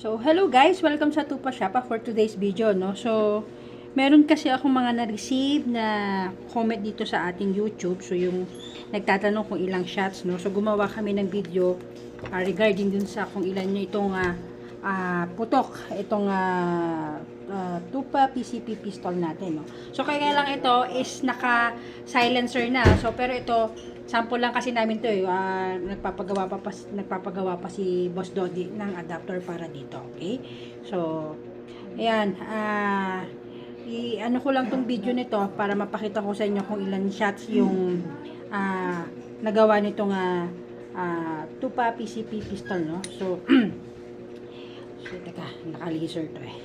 So, hello guys! Welcome sa Tupa Shop for today's video, no? So, meron kasi akong mga na-receive na comment dito sa ating YouTube. So, yung nagtatanong kung ilang shots, no? So, gumawa kami ng video regarding dun sa kung ilan nyo itong putok, itong Tupa PCP pistol natin, no? So, kaya lang ito is naka-silencer na. So, pero ito, sample lang kasi namin to eh. Nagpapagawa pa si Boss Dodi ng adapter para dito. Okay? So, ayan. Ano ko lang tong video nito para mapakita ko sa inyo kung ilan shots yung nagawa nitong Tupa PCP pistol, no? So, so teka, naka-laser to eh.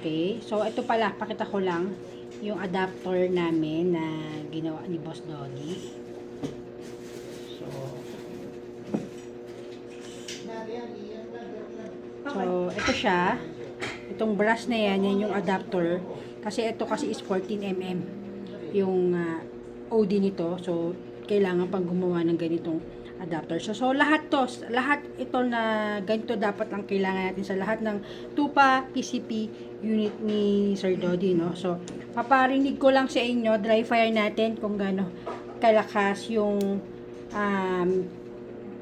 Okay? So, ito pala, pakita ko lang yung adapter namin na ginawa ni Boss Dodi. So, ito siya. Itong brush na yan yung adapter. Kasi ito kasi is 14mm yung OD nito. So, kailangan pang gumawa ng ganitong adapter. So lahat ito na ganito dapat ang kailangan natin sa lahat ng Tupa PCP unit ni Sir Dodi, no? So, paparinig ko lang sa inyo, dry fire natin kung gaano kalakas yung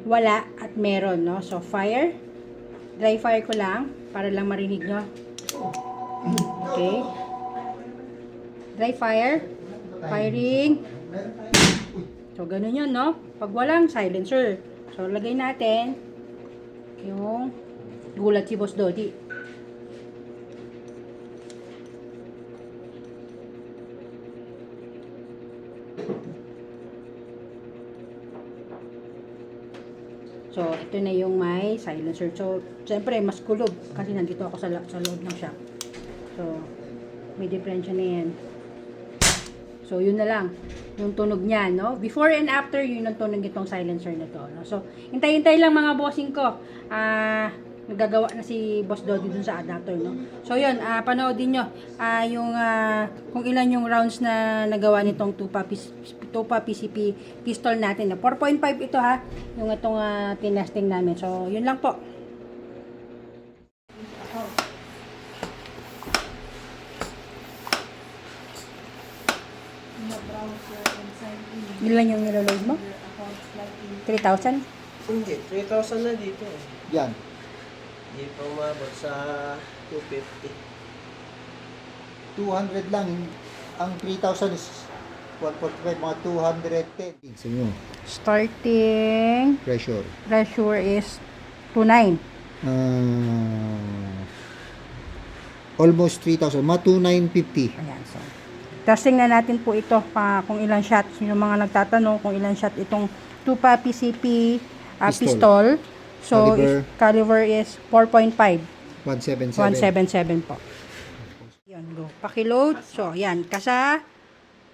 wala at meron, no? So, fire. Dry fire ko lang para lang marinig nyo. Okay. Dry fire. Firing. So, ganun yun, no? Pag walang silencer. So, lagay natin yung gulat si Boss Dodi. So, ito na yung may silencer. So, syempre, mas kulob kasi nandito ako sa loob ng shop. So, may diferensya na yan. So, yun na lang. Yung tunog niya, no? Before and after, yun ang tunog itong silencer na to, no? So, hintay-hintay lang mga bossing ko. Nagagawa na si Boss Dodi dun sa adapter, no? So, yun. Panoodin nyo yung kung ilan yung rounds na nagawa nitong Tupa PCP pistol natin. 4.5 ito, ha? Yung itong tinesting namin. So, yun lang po. Yun lang yung niloload mo? 3,000? Hindi, 3,000 na dito. Yan. Hindi pa umabot sa 250. 200 lang. Ang 3,000 is 145, mga 210. Sa inyo, Starting pressure. pressure is 2.9. Almost 3,000, mga 2,950. Ayan, so. Testing na natin po ito kung ilang shots. Yung mga nagtatanong kung ilang shot itong Tupa PCP pistol. So, caliber is 4.5. 177. 177 po. Yan, go. Pakiload. So, yan. Kasa.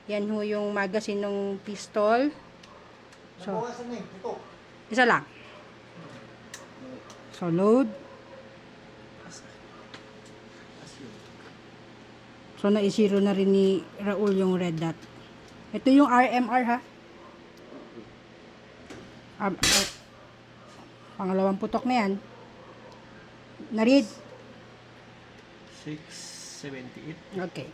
Yan ho yung magazine ng pistol. So, isa lang. So, load. So, na-zero na rin ni Raul yung red dot. Ito yung RMR, ha? Pangalawang putok na yan. Na-read? 678. Okay.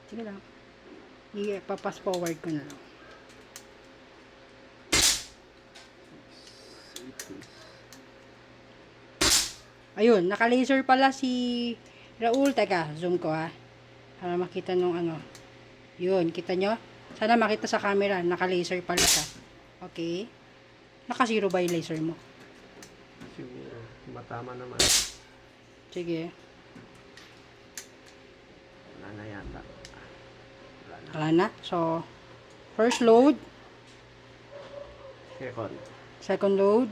Sige lang. Ipapass forward ko na lang. Ayun, naka-laser pala si Raul. Teka, zoom ko ha. Para makita nung ano. Yun, kita nyo? Sana makita sa camera. Naka-laser pala siya. Okay. Naka-zero ba yung laser mo? Siguro, matama naman. Sige. Wala na yata. Wala na. So, first load. Second. Second load.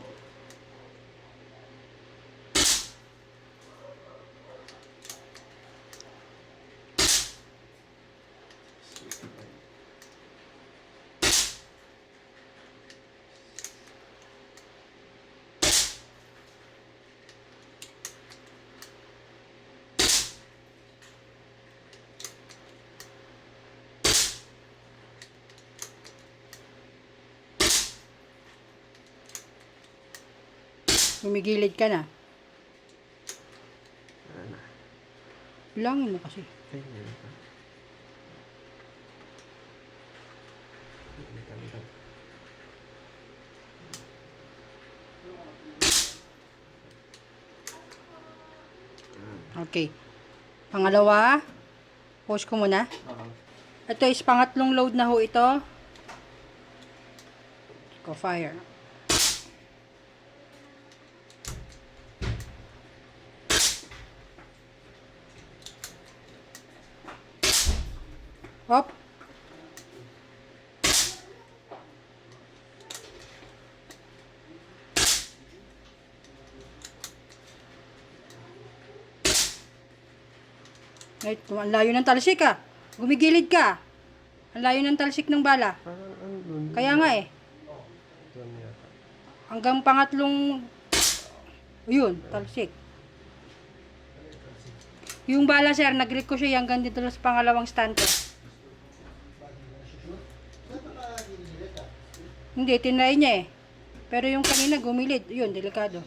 Gumigilid ka na. Ano? Bilangin mo kasi. Ganyan pa. Ganito. Okay. Pangalawa. Pause ko muna. Ito is pangatlong load na ho ito. Go fire. Hop. Right, ang layo ng talsik ah. Gumigilid ka. Ang layo ng talsik ng bala. Parang ano dun? Kaya nga eh. Dun yata. Hanggang pangatlong... Yun, talsik. Yung bala sir, nag-ricochet hanggang dito sa pangalawang stanto. Hindi, tinry niya eh. Pero yung kanina gumilid. Yun, delikado.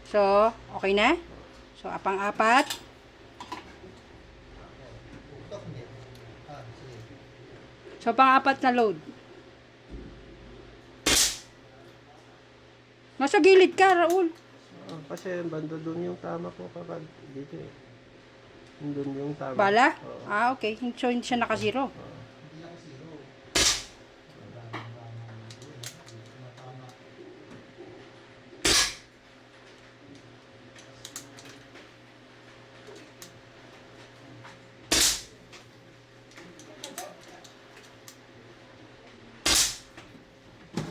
So, okay na? So, apang-apat. So, pang-apat na load. Nasa gilid ka, Raul. Kasi banda dun yung tama ko kapag dito eh. Dun yung tama. Bala? Oo. Ah, okay. So, hindi siya naka-zero.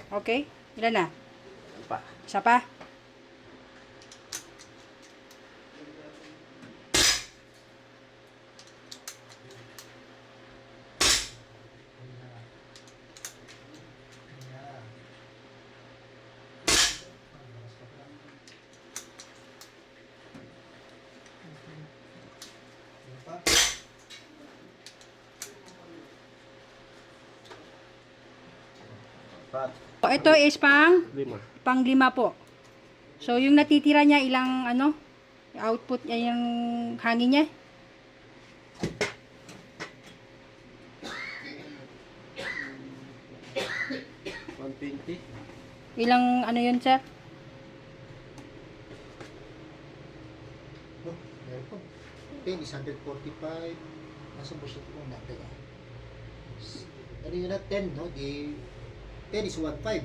Okay. Ilan na? Pa. Isa pa? Pat. So, ito is Lima. pang-lima po. So, yung natitira niya, ilang output niya, yung hangin niya. 120. Ilang yun, sir? Oh, meron po. 10 is 145. Nasa bullshit ko na. Teka. Ano yun na 10, no? Di, 10 is 1.5.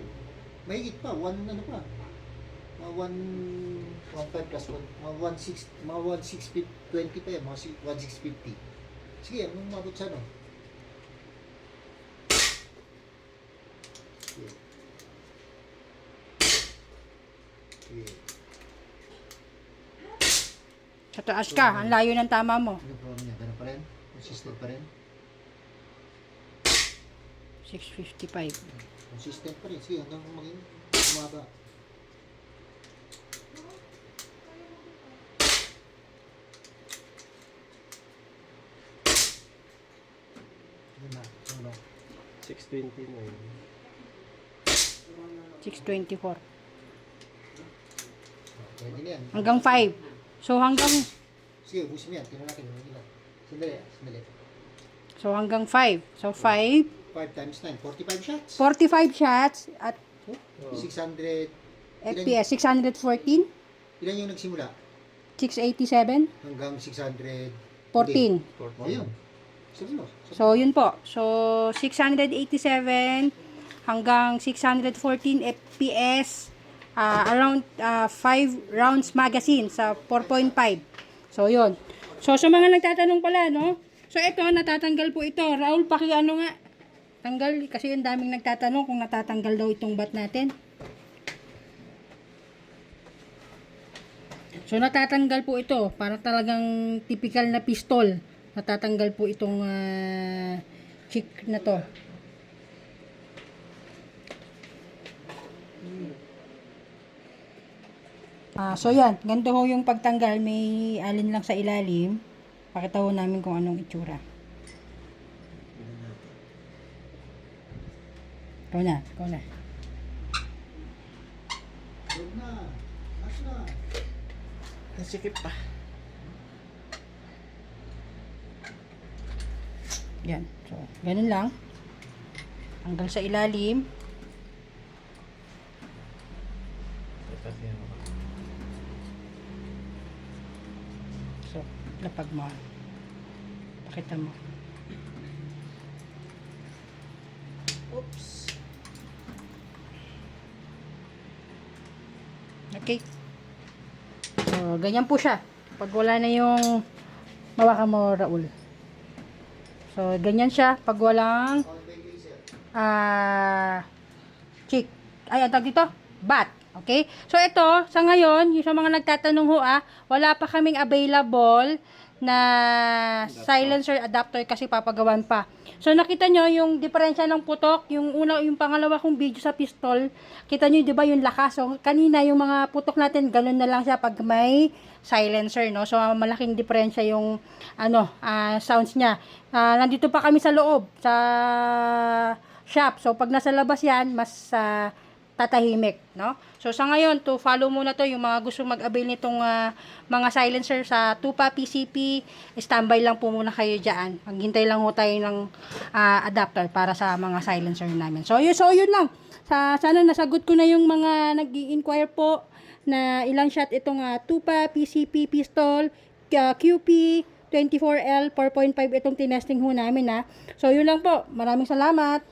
Mahigit pa. 1 ano pa. Mga 1.5 plus 1. Mga 1.6. Mga 1.620 pa yan. Mga 1.650. Sige, anong mabot sa ano? Sige. Sige. Sa taas ka. Ang layo ng tama mo. Ano problem niya? Ganun pa rin? Consistent pa rin? 655. Consistent pa rin. Sige, hanggang maging umaba. Yun na. Ano? 620 na yun. 624. Pwede na yan. Hanggang 5. So, hanggang... Sige, ubusin mo yan. Tingnan natin. Sandali. Sandali. So, hanggang 5. So, 5. 5 times 9. 45 shots. 45 shots at 600. FPS 614. Ilan yung nagsimula? 687. Hanggang 600. 14. O yun. Sabi mo. So, yun po. So, 687 hanggang 614 FPS. Around 5 rounds magazine sa 4.5. So, yun. So, sa mga nagtatanong pala, no? So, ito, natatanggal po ito. Raul, pakiano nga. Tanggal, kasi yung daming nagtatanong kung natatanggal daw itong bat natin. So, natatanggal po ito. Para talagang typical na pistol. Natatanggal po itong chick na to. So yan, ganito ho yung pagtanggal, may alin lang sa ilalim. Pakita ho namin kung anong itsura. Ikaw na, ikaw na. Huwag na. Last na. Nasikip pa. Yan. So, ganun lang. Hanggang sa ilalim. So, lapag mo. Pakita mo. Oops. Okay. So, ganyan po siya. Pag wala na yung mawakan mo, Raul. So, ganyan siya. Pag walang Sound by laser. chick. Ay, ang tawag dito? Bat. Okay? So, ito, sa ngayon, yung sa mga nagtatanong ho, wala pa kaming available na silencer adapter kasi papagawan pa. So, nakita nyo yung diferensya ng putok, yung pangalawa kong video sa pistol, kita nyo, di ba, yung lakas. So, kanina, yung mga putok natin, ganun na lang siya pag may silencer, no? So, malaking diferensya yung, sounds niya. Nandito pa kami sa loob, sa shop. So, pag nasa labas yan, mas tatahimik, no? So, sa ngayon, to follow muna to, yung mga gusto mag-avail nitong mga silencer sa Tupa PCP, standby lang po muna kayo dyan. Maghintay lang ho tayo ng adapter para sa mga silencer namin. So, yun lang. Sana nasagot ko na yung mga nag-i-inquire po na ilang shot itong Tupa PCP pistol, QP 24L 4.5 itong tinesting ho namin. So, yun lang po. Maraming salamat.